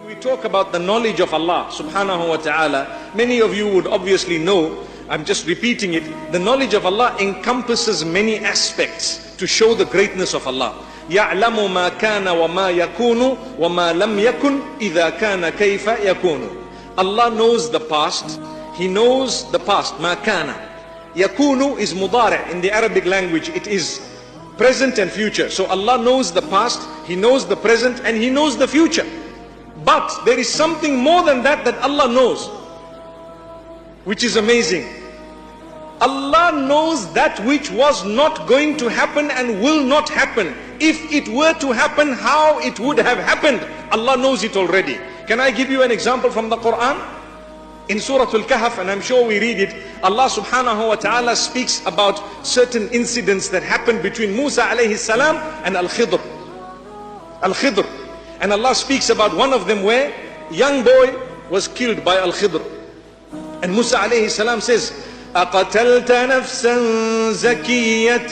We talk about the knowledge of Allah subhanahu wa ta'ala. Many of you would obviously know, I'm just repeating it, the knowledge of Allah encompasses many aspects to show the greatness of Allah. يَعْلَمُ مَا كَانَ وَمَا يَكُونُ وَمَا لَمْ يَكُنْ إِذَا كَانَ كَيْفَ يَكُونُ. Allah knows the past. He knows the past. مَا كَانَ. يَكُونُ is mudari' in the Arabic language. It is present and future. So Allah knows the past, He knows the present, and He knows the future. But there is something more than that that Allah knows, which is amazing. Allah knows that which was not going to happen and will not happen. If it were to happen, how it would have happened, Allah knows it already. Can I give you an example from the Quran? In Surah Al-Kahf, and I'm sure we read it, Allah subhanahu wa ta'ala speaks about certain incidents that happened between Musa alayhi salam and Al-Khidr. Al-Khidr. And Allah speaks about one of them where young boy was killed by Al-Khidr. And Musa alayhi salam says, أَقَتَلْتَ نَفْسًا زَكِيَّةً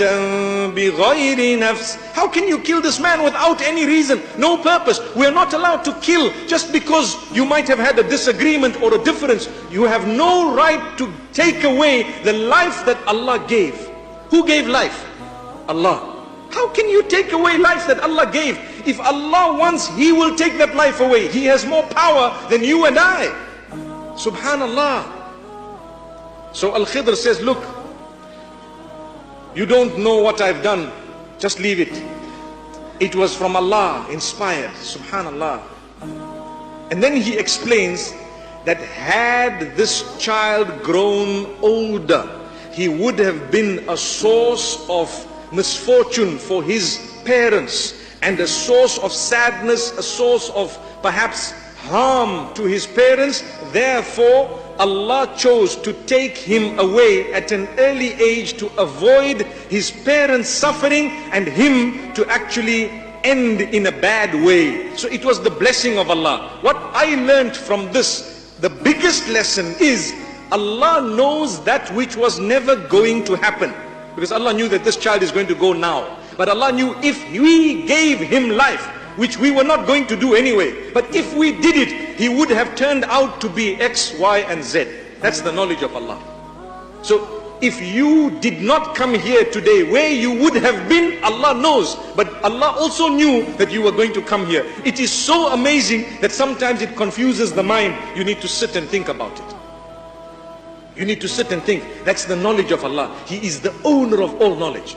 بِغَيْرِ نَفْسٍ. How can you kill this man without any reason, no purpose? We are not allowed to kill just because you might have had a disagreement or a difference. You have no right to take away the life that Allah gave. Who gave life? Allah. How can you take away life that Allah gave? If Allah wants, He will take that life away. He has more power than you and I. Subhanallah. So Al-Khidr says, look, you don't know what I've done. Just leave it. It was from Allah, inspired. Subhanallah. And then he explains that had this child grown older, he would have been a source of misfortune for his parents and a source of sadness, a source of perhaps harm to his parents. Therefore, Allah chose to take him away at an early age to avoid his parents suffering and him to actually end in a bad way. So it was the blessing of Allah. What I learned from this, the biggest lesson is Allah knows that which was never going to happen. Because Allah knew that this child is going to go now. But Allah knew if we gave him life, which we were not going to do anyway, but if we did it, he would have turned out to be X, Y, and Z. That's the knowledge of Allah. So if you did not come here today, where you would have been, Allah knows. But Allah also knew that you were going to come here. It is so amazing that sometimes it confuses the mind. You need to sit and think about it. You need to sit and think. That's the knowledge of Allah. He is the owner of all knowledge.